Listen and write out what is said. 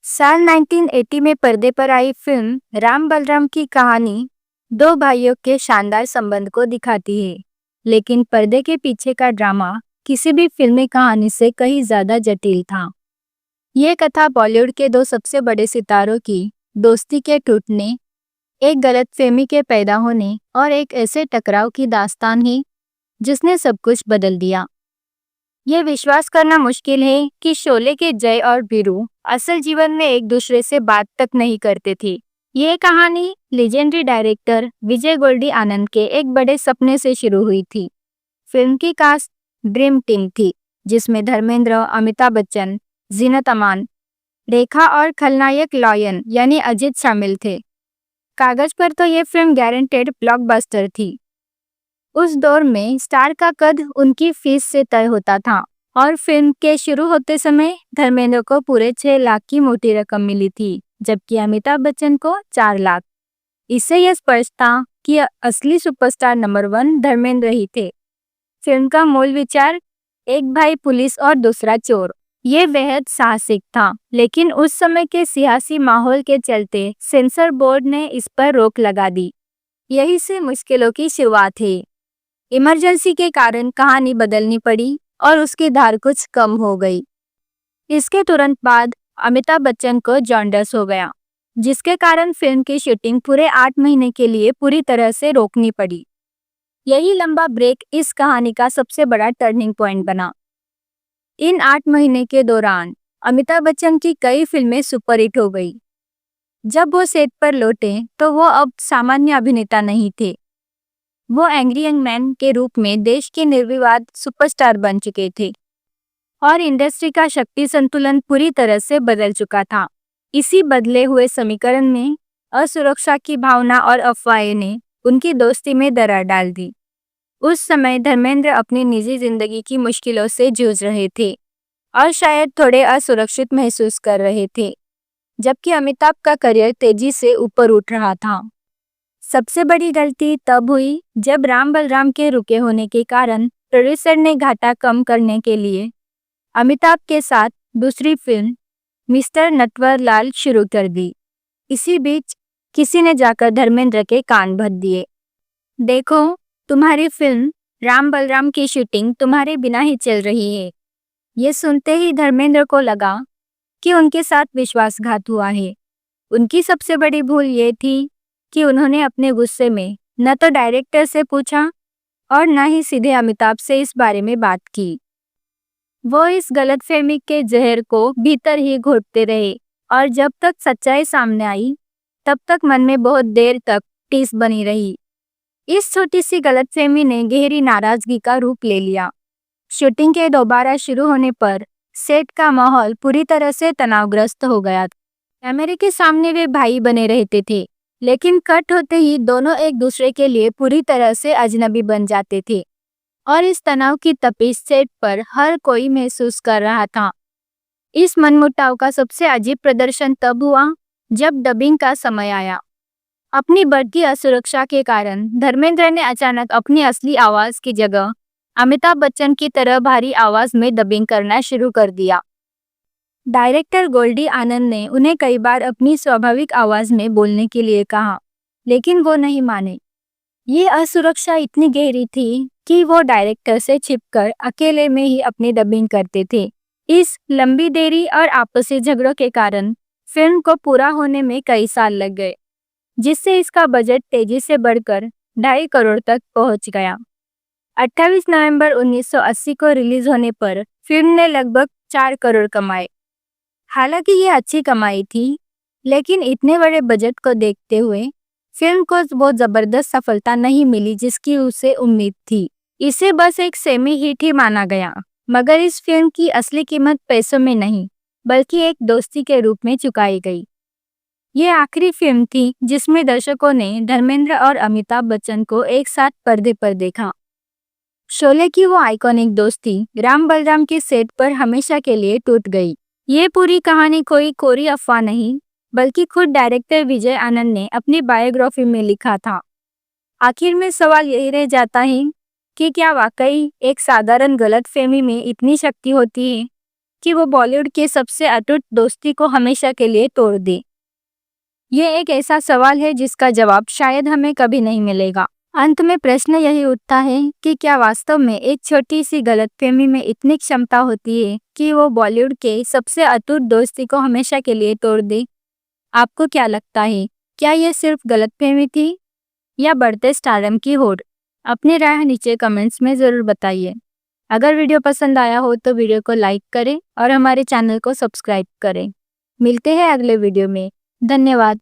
साल 1980 में पर्दे पर आई फिल्म राम बलराम की कहानी दो भाइयों के शानदार संबंध को दिखाती है, लेकिन पर्दे के पीछे का ड्रामा किसी भी फिल्मी कहानी से कहीं ज्यादा जटिल था। ये कथा बॉलीवुड के दो सबसे बड़े सितारों की दोस्ती के टूटने, एक गलतफहमी के पैदा होने और एक ऐसे टकराव की दास्तान है जिसने सब कुछ बदल दिया। ये विश्वास करना मुश्किल है कि शोले के जय और बीरू असल जीवन में एक दूसरे से बात तक नहीं करते थे। ये कहानी लेजेंडरी डायरेक्टर विजय गोल्डी आनंद के एक बड़े सपने से शुरू हुई थी। फिल्म की कास्ट ड्रीम टीम थी, जिसमें धर्मेंद्र, अमिताभ बच्चन, जीनत अमान, रेखा और खलनायक लॉयन यानी अजित शामिल थे। कागज पर तो ये फिल्म गारंटेड ब्लॉकबस्टर थी। उस दौर में स्टार का कद उनकी फीस से तय होता था और फिल्म के शुरू होते समय धर्मेंद्र को पूरे 6 लाख की मोटी रकम मिली थी, जबकि अमिताभ बच्चन को 4 लाख। इससे यह स्पष्ट था कि असली सुपरस्टार नंबर 1 धर्मेंद्र ही थे। फिल्म का मूल विचार एक भाई पुलिस और दूसरा चोर। ये बेहद साहसिक था, लेकिन उस समय के सियासी माहौल के चलते सेंसर बोर्ड ने इस पर रोक लगा दी। यही से मुश्किलों की शुरुआत है। इमरजेंसी के कारण कहानी बदलनी पड़ी और उसकी धार कुछ कम हो गई। इसके तुरंत बाद अमिताभ बच्चन को जॉन्डिस हो गया, जिसके कारण फिल्म की शूटिंग पूरे 8 महीने के लिए पूरी तरह से रोकनी पड़ी। यही लंबा ब्रेक इस कहानी का सबसे बड़ा टर्निंग पॉइंट बना। इन 8 महीने के दौरान अमिताभ बच्चन की कई फिल्में सुपरहिट हो गई। जब वो सेट पर लौटे तो वो अब सामान्य अभिनेता नहीं थे। वो एंग्री यंग मैन के रूप में देश के निर्विवाद सुपरस्टार बन चुके थे और इंडस्ट्री का शक्ति संतुलन पूरी तरह से बदल चुका था। इसी बदले हुए समीकरण में असुरक्षा की भावना और अफवाहें ने उनकी दोस्ती में दरार डाल दी। उस समय धर्मेंद्र अपनी निजी जिंदगी की मुश्किलों से जूझ रहे थे और शायद थोड़े असुरक्षित महसूस कर रहे थे, जबकि अमिताभ का करियर तेजी से ऊपर उठ रहा था। सबसे बड़ी गलती तब हुई जब राम बलराम के रुके होने के कारण प्रोड्यूसर ने घाटा कम करने के लिए अमिताभ के साथ दूसरी फिल्म मिस्टर नटवरलाल शुरू कर दी। इसी बीच किसी ने जाकर धर्मेंद्र के कान भर दिए। देखो, तुम्हारी फिल्म राम बलराम की शूटिंग तुम्हारे बिना ही चल रही है। ये सुनते ही धर्मेंद्र को लगा कि उनके साथ विश्वासघात हुआ है। उनकी सबसे बड़ी भूल ये थी कि उन्होंने अपने गुस्से में न तो डायरेक्टर से पूछा और न ही सीधे अमिताभ से इस बारे में बात की। वो इस गलतफहमी के जहर को भीतर ही घोटते रहे और जब तक सच्चाई सामने आई तब तक मन में बहुत देर तक टीस बनी रही। इस छोटी सी गलतफहमी ने गहरी नाराजगी का रूप ले लिया। शूटिंग के दोबारा शुरू होने पर सेट का माहौल पूरी तरह से तनावग्रस्त हो गया। कैमरे के सामने वे भाई बने रहते थे, लेकिन कट होते ही दोनों एक दूसरे के लिए पूरी तरह से अजनबी बन जाते थे और इस तनाव की तपिश सेट पर हर कोई महसूस कर रहा था। इस मनमुटाव का सबसे अजीब प्रदर्शन तब हुआ जब डबिंग का समय आया। अपनी बढ़ती असुरक्षा के कारण धर्मेंद्र ने अचानक अपनी असली आवाज की जगह अमिताभ बच्चन की तरह भारी आवाज में डबिंग करना शुरू कर दिया। डायरेक्टर गोल्डी आनंद ने उन्हें कई बार अपनी स्वाभाविक आवाज में बोलने के लिए कहा, लेकिन वो नहीं माने। ये असुरक्षा इतनी गहरी थी कि वो डायरेक्टर से छिपकर अकेले में ही अपनी डबिंग करते थे। इस लंबी देरी और आपसी झगड़ों के कारण फिल्म को पूरा होने में कई साल लग गए, जिससे इसका बजट तेजी से बढ़कर 2.5 करोड़ तक पहुंच गया। 28 नवंबर 1980 को रिलीज होने पर फिल्म ने लगभग 4 करोड़ कमाए। हालांकि ये अच्छी कमाई थी, लेकिन इतने बड़े बजट को देखते हुए फिल्म को बहुत जबरदस्त सफलता नहीं मिली जिसकी उसे उम्मीद थी। इसे बस एक सेमी हिट ही माना गया, मगर इस फिल्म की असली कीमत पैसों में नहीं, बल्कि एक दोस्ती के रूप में चुकाई गई। ये आखिरी फिल्म थी जिसमें दर्शकों ने धर्मेंद्र और अमिताभ बच्चन को एक साथ पर्दे पर देखा। शोले की वो आइकॉनिक दोस्ती राम बलराम के सेट पर हमेशा के लिए टूट गई। ये पूरी कहानी कोई कोरी अफवाह नहीं, बल्कि खुद डायरेक्टर विजय आनंद ने अपनी बायोग्राफी में लिखा था। आखिर में सवाल यही रह जाता है कि क्या वाकई एक साधारण गलतफहमी में इतनी शक्ति होती है कि वो बॉलीवुड के सबसे अटूट दोस्ती को हमेशा के लिए तोड़ दे? ये एक ऐसा सवाल है जिसका जवाब शायद हमें कभी नहीं मिलेगा। अंत में प्रश्न यही उठता है कि क्या वास्तव में एक छोटी सी गलतफहमी में इतनी क्षमता होती है कि वो बॉलीवुड के सबसे अटूट दोस्ती को हमेशा के लिए तोड़ दे? आपको क्या लगता है? क्या ये सिर्फ गलतफहमी थी या बढ़ते स्टारडम की होड़? अपनी राय नीचे कमेंट्स में ज़रूर बताइए। अगर वीडियो पसंद आया हो तो वीडियो को लाइक करें और हमारे चैनल को सब्सक्राइब करें। मिलते हैं अगले वीडियो में। धन्यवाद।